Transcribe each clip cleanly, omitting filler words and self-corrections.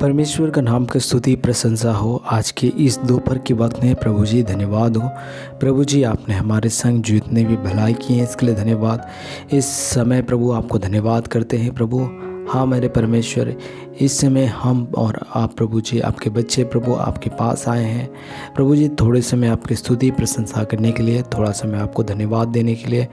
परमेश्वर का नाम की स्तुति प्रशंसा हो। आज के इस दोपहर के वक्त में प्रभु जी धन्यवाद हो। प्रभु जी आपने हमारे संग जितने भी भलाई किए हैं इसके लिए धन्यवाद। इस समय प्रभु आपको धन्यवाद करते हैं प्रभु। हाँ मेरे परमेश्वर, इस समय हम और आप प्रभु जी आपके बच्चे प्रभु आपके पास आए हैं प्रभु जी, थोड़े समय आपकी स्तुति प्रशंसा करने के लिए, थोड़ा समय आपको धन्यवाद देने के लिए।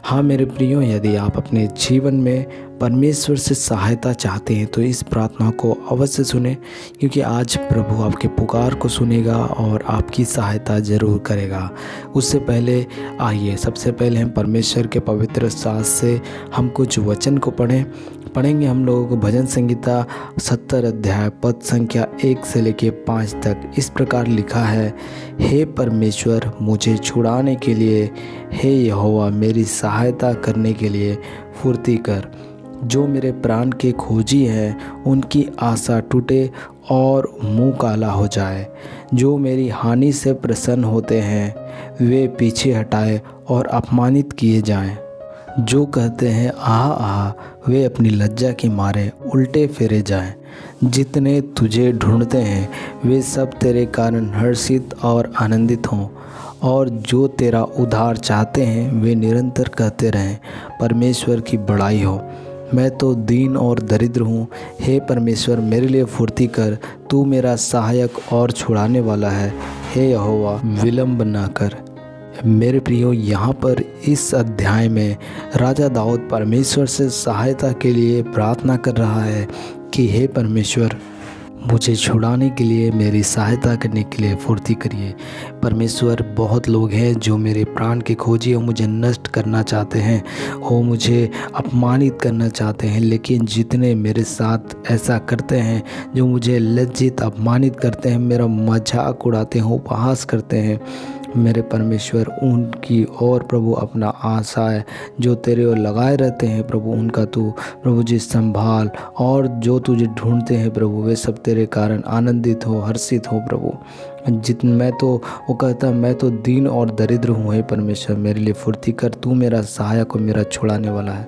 हाँ मेरे प्रियो, यदि आप अपने जीवन में परमेश्वर से सहायता चाहते हैं तो इस प्रार्थना को अवश्य सुने, क्योंकि आज प्रभु आपके पुकार को सुनेगा और आपकी सहायता ज़रूर करेगा। उससे पहले आइए सबसे पहले हम परमेश्वर के पवित्र शास्त्र से हम कुछ वचन को पढ़ेंगे। हम लोग भजन संगीता 70 अध्याय पद संख्या 1 से लेके 5 तक इस प्रकार लिखा है। हे परमेश्वर मुझे छुड़ाने के लिए, हे यहोवा मेरी सहायता करने के लिए फुर्ती कर। जो मेरे प्राण के खोजी हैं उनकी आशा टूटे और मुंह काला हो जाए। जो मेरी हानि से प्रसन्न होते हैं वे पीछे हटाए और अपमानित किए जाएं। जो कहते हैं आह आह वे अपनी लज्जा के मारे उल्टे फेरे जाएं। जितने तुझे ढूंढते हैं वे सब तेरे कारण हर्षित और आनंदित हों, और जो तेरा उद्धार चाहते हैं वे निरंतर कहते रहें परमेश्वर की बड़ाई हो। मैं तो दीन और दरिद्र हूँ, हे परमेश्वर मेरे लिए फुर्ती कर। तू मेरा सहायक और छुड़ाने वाला है, हे यहोवा विलम्ब ना कर। मेरे प्रियो, यहाँ पर इस अध्याय में राजा दाऊद परमेश्वर से सहायता के लिए प्रार्थना कर रहा है कि हे परमेश्वर मुझे छुड़ाने के लिए, मेरी सहायता करने के लिए फुर्ती करिए। परमेश्वर, बहुत लोग हैं जो मेरे प्राण के खोजी हो, मुझे नष्ट करना चाहते हैं, वो मुझे अपमानित करना चाहते हैं, लेकिन जितने मेरे साथ ऐसा करते हैं, जो मुझे लज्जित अपमानित करते हैं, मेरा मजाक उड़ाते हैं, उपहास करते हैं, मेरे परमेश्वर उनकी और प्रभु अपना आशा है जो तेरे ओर लगाए रहते हैं प्रभु, उनका तू प्रभु जी संभाल। और जो तुझे ढूंढते हैं प्रभु वे सब तेरे कारण आनंदित हो, हर्षित हो प्रभु। मैं तो वो कहता मैं तो दीन और दरिद्र हूँ, हे परमेश्वर मेरे लिए फुर्ती कर। तू मेरा सहायक और मेरा छुड़ाने वाला है,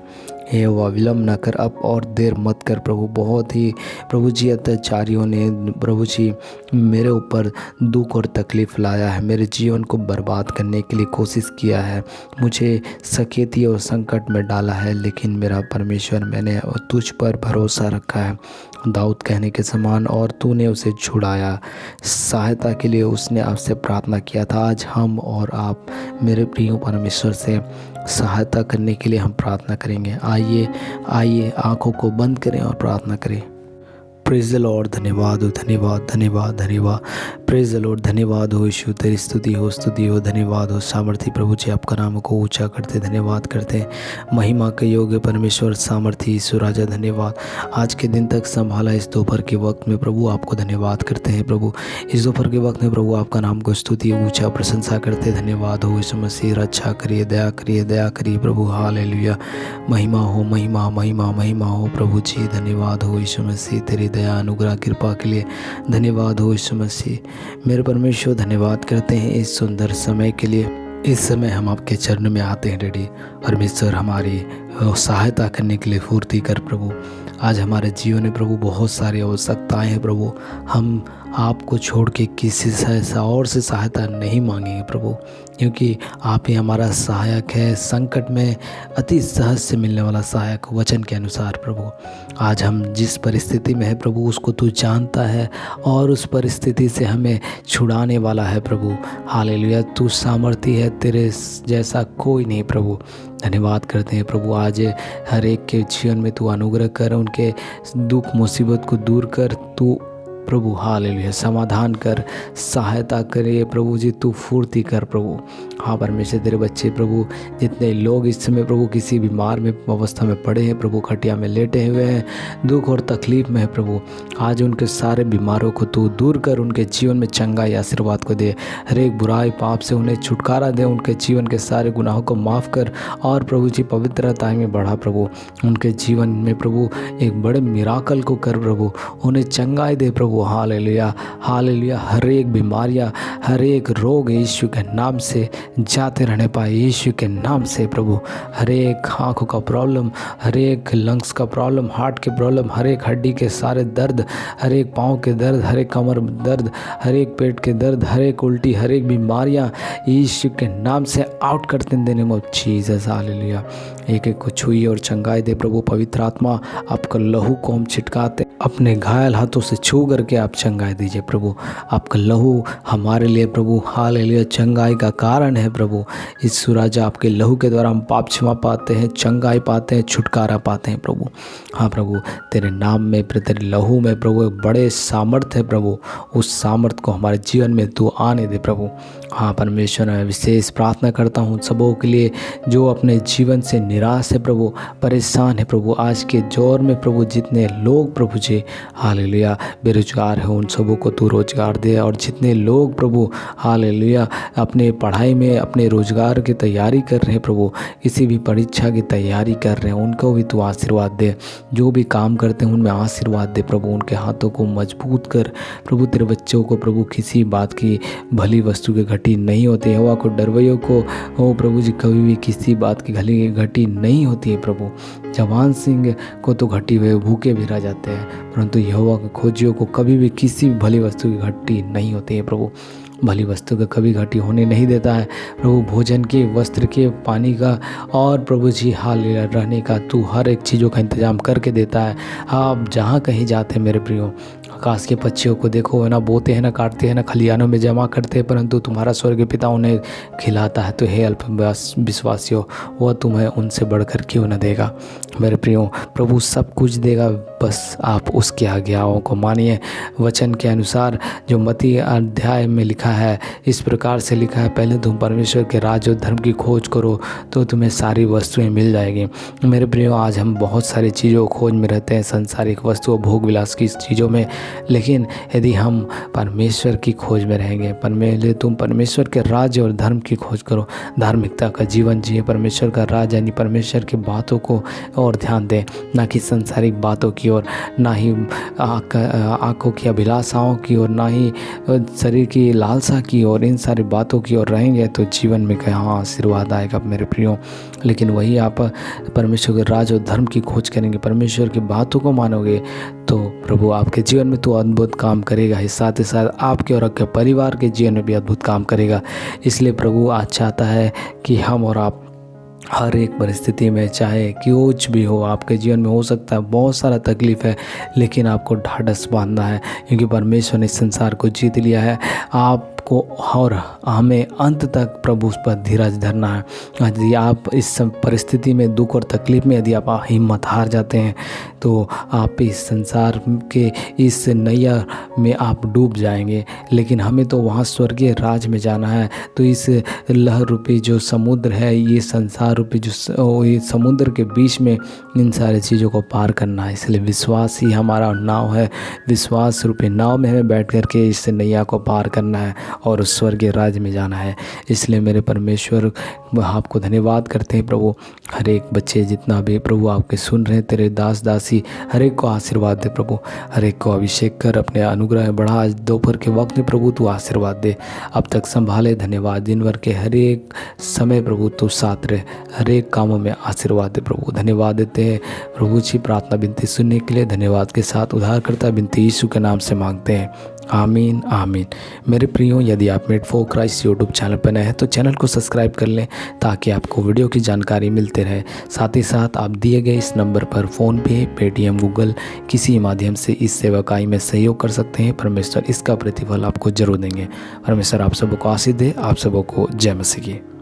हे वह विलम्ब न कर, अब और देर मत कर प्रभु। बहुत ही प्रभु जी अत्याचारियों ने प्रभु जी मेरे ऊपर दुख और तकलीफ़ लाया है, मेरे जीवन को बर्बाद करने के लिए कोशिश किया है, मुझे सकेती और संकट में डाला है, लेकिन मेरा परमेश्वर मैंने तुझ पर भरोसा रखा है दाऊद कहने के समान, और तूने उसे छुड़ाया। सहायता के लिए उसने आपसे प्रार्थना किया था। आज हम और आप मेरे प्रिय परमेश्वर से सहायता करने के लिए हम प्रार्थना करेंगे। आइए आंखों को बंद करें और प्रार्थना करें। Praise the Lord. धन्यवाद हो, धन्यवाद धन्यवाद धन्यवाद। Praise the Lord. धन्यवाद हो यीशु, तेरी स्तुति हो, धन्यवाद हो सामर्थी प्रभु जी, आपका नाम को ऊंचा करते धन्यवाद करते। महिमा के योग्य परमेश्वर सामर्थी यीशु राजा धन्यवाद। आज के दिन तक संभाला इस दोपहर के वक्त में प्रभु आपको धन्यवाद करते हैं प्रभु। इस दोपहर के वक्त में प्रभु आपका नाम को स्तुति ऊंचा प्रशंसा करते धन्यवाद हो यीशु मसीह। रक्षा करिए, दया करिए प्रभु। हालेलुया। महिमा हो, महिमा महिमा महिमा हो प्रभु जी। धन्यवाद हो यीशु मसीह, तेरी दया अनुग्रह कृपा के लिए धन्यवाद हो यीशु मसीह। मेरे परमेश्वर धन्यवाद करते हैं इस सुंदर समय के लिए। इस समय हम आपके चरण में आते हैं डैडी परमेश्वर, हमारी सहायता करने के लिए फुर्ती कर प्रभु। आज हमारे जीवन में प्रभु बहुत सारी आवश्यकताएं हैं प्रभु। हम आपको छोड़ के किसी से और से सहायता नहीं मांगेंगे प्रभु, क्योंकि आप ही हमारा सहायक है, संकट में अति सहज से मिलने वाला सहायक वचन के अनुसार प्रभु। आज हम जिस परिस्थिति में है प्रभु उसको तू जानता है और उस परिस्थिति से हमें छुड़ाने वाला है प्रभु। हालेलुया। तू सामर्थी है, तेरे जैसा कोई नहीं प्रभु। धन्यवाद करते हैं प्रभु। आज हर एक के जीवन में तू अनुग्रह कर, उनके दुख मुसीबत को दूर कर तू प्रभु। हालेलुया। समाधान कर, सहायता करे प्रभु जी, तू फुर्ती कर प्रभु। हाँ परमेश्वर, तेरे बच्चे प्रभु जितने लोग इस समय प्रभु किसी बीमार में अवस्था में पड़े हैं प्रभु, खटिया में लेटे हुए हैं, दुख और तकलीफ में है प्रभु, आज उनके सारे बीमारों को तू दूर कर, उनके जीवन में चंगाई आशीर्वाद को दे। हर एक बुराई पाप से उन्हें छुटकारा दे, उनके जीवन के सारे गुनाहों को माफ़ कर और प्रभु जी पवित्रता में बढ़ा प्रभु। उनके जीवन में प्रभु एक बड़े मिराकल को कर प्रभु, उन्हें चंगाई दे प्रभु। प्रभु। Hallelujah, hallelujah. हर एक बीमारियाँ, हर एक रोग यीशु के नाम से जाते रहने पाए, यीशु के नाम से प्रभु। हर एक आँखों का प्रॉब्लम, हर एक लंग्स का प्रॉब्लम, हार्ट के प्रॉब्लम, हर एक हड्डी के सारे दर्द, हर एक पाँव के दर्द, हर एक कमर दर्द, हर एक पेट के दर्द, हर एक उल्टी, हर एक बीमारियाँ यीशु के नाम से आउट करते हैं, देने में जीसस। हालेलुया। एक एक को छुइए और चंगाई दे प्रभु। पवित्र आत्मा, आपका लहू को हम छिटकाते, अपने घायल हाथों से छू करके आप चंगाई दीजिए प्रभु। आपका लहू हमारे लिए प्रभु, हालेलुया, चंगाई का कारण है प्रभु। इस राजा आपके लहू के द्वारा हम पाप क्षमा पाते हैं, चंगाई पाते हैं, छुटकारा पाते हैं प्रभु। हाँ प्रभु, तेरे नाम में, तेरे लहू में प्रभु एक बड़े सामर्थ है प्रभु। उस सामर्थ को हमारे जीवन में तू आने दे प्रभु। हाँ परमेश्वर, मैं विशेष प्रार्थना करता हूँ सबों के लिए जो अपने जीवन से निराश है प्रभु, परेशान है प्रभु। आज के दौर में प्रभु जितने लोग प्रभु जी, हालेलुया, बेरोजगार हैं, उन सबों को तू रोजगार दे। और जितने लोग प्रभु, हालेलुया, अपने पढ़ाई में, अपने रोजगार की तैयारी कर रहे हैं प्रभु, किसी भी परीक्षा की तैयारी कर रहे हैं, उनको भी तू आशीर्वाद दे। जो भी काम करते हैं उनमें आशीर्वाद दे प्रभु। उनके हाथों को मजबूत कर प्रभु। तेरे बच्चों को प्रभु किसी बात की भली वस्तु की घटी नहीं होती है। हवा को, डरवैयों को हो प्रभु जी कभी भी किसी बात की घटी नहीं होती है प्रभु। जवान सिंह को तो घटी हुए भूखे भी रह जाते हैं, परंतु यहोवा के खोजियों को कभी भी किसी भी भली वस्तु की घटी नहीं होती है प्रभु। भली वस्तु का कभी घटी होने नहीं देता है प्रभु। भोजन के, वस्त्र के, पानी का और प्रभु जी हालेलुया रहने का तू हर एक चीज़ों का इंतजाम करके देता है। आप जहाँ कहीं जाते हैं मेरे प्रियो, आकाश के पक्षियों को देखो, है ना, बोते हैं ना, काटते हैं ना, खलियानों में जमा करते हैं, परंतु तुम्हारा स्वर्गीय पिता उन्हें खिलाता है। तो हे अल्प विश्वासियों, वह तुम्हें उनसे बढ़कर क्यों न देगा। मेरे प्रियो, प्रभु सब कुछ देगा, बस आप उसकी आज्ञाओं को मानिए। वचन के अनुसार जो मत्ती अध्याय में लिखा है, इस प्रकार से लिखा है, पहले तुम परमेश्वर के राज्य और धर्म की खोज करो तो तुम्हें सारी वस्तुएं मिल जाएगी। मेरे प्रियो, आज हम बहुत सारी चीज़ों खोज में रहते हैं, संसारिक वस्तुओं, भोग विलास की चीज़ों में, लेकिन यदि हम परमेश्वर की खोज में रहेंगे, पहले तुम परमेश्वर के राज्य और धर्म की खोज करो, धार्मिकता का जीवन जिए, परमेश्वर का राज्य यानी परमेश्वर की बातों को और ध्यान दें, ना कि संसारिक बातों की ओर, ना ही आँखों की अभिलाषाओं की ओर, ना ही शरीर की लालसा की ओर। इन सारी बातों की ओर रहेंगे तो जीवन में कहाँ आशीर्वाद आएगा मेरे प्रियो। लेकिन वही आप परमेश्वर के राज्य और धर्म की खोज करेंगे, परमेश्वर की बातों को मानोगे, तो प्रभु आपके जीवन में तो अद्भुत काम करेगा ही, साथ ही साथ आपके और आपके परिवार के जीवन में भी अद्भुत काम करेगा। इसलिए प्रभु आज चाहता है कि हम और आप हर एक परिस्थिति में, चाहे कुछ भी हो आपके जीवन में, हो सकता है बहुत सारा तकलीफ है, लेकिन आपको ढाढ़स बांधना है, क्योंकि परमेश्वर ने संसार को जीत लिया है। आपको और हमें अंत तक प्रभु उस पर धीरज धरना है। यदि आप इस परिस्थिति में, दुख और तकलीफ में, यदि आप हिम्मत हार जाते हैं तो आप इस संसार के इस नैया में आप डूब जाएंगे। लेकिन हमें तो वहाँ स्वर्गीय राज में जाना है। तो इस लहर रूपी जो समुद्र है, ये संसार रूपी जो ये समुद्र के बीच में इन सारी चीज़ों को पार करना है। इसलिए विश्वास ही हमारा नाव है। विश्वास रूपी नाव में हमें बैठ कर के इस नैया को पार करना है और उस स्वर्गीय राज्य में जाना है। इसलिए मेरे परमेश्वर, आपको धन्यवाद करते हैं प्रभु। हर एक बच्चे जितना भी प्रभु आपके सुन रहे हैं, तेरे दास दासी, हर एक को आशीर्वाद दे प्रभु। हर एक को अभिषेक कर, अपने अनुग्रह बढ़ा। आज दोपहर के वक्त में प्रभु तू आशीर्वाद दे, अब तक संभाले। धन्यवाद। दिन भर के हर एक समय प्रभु तू साथ रहे, हर एक कामों में आशीर्वाद दे प्रभु। धन्यवाद देते हैं प्रभु जी। प्रार्थना विनती सुनने के लिए धन्यवाद के साथ उद्धारकर्ता विनती यीशु के नाम से मांगते हैं, आमीन आमीन। मेरे प्रियो, यदि आप made for Christ YouTube channel पर नए हैं तो चैनल को सब्सक्राइब कर लें, ताकि आपको वीडियो की जानकारी मिलते रहे। साथ ही साथ आप दिए गए इस नंबर पर फ़ोन पे, पेटीएम, गूगल किसी माध्यम से इस सेवकाई में सहयोग कर सकते हैं। परमेश्वर इसका प्रतिफल आपको जरूर देंगे। परमेश्वर आप सबको आशीष दे। आप सबको जय मसीह की।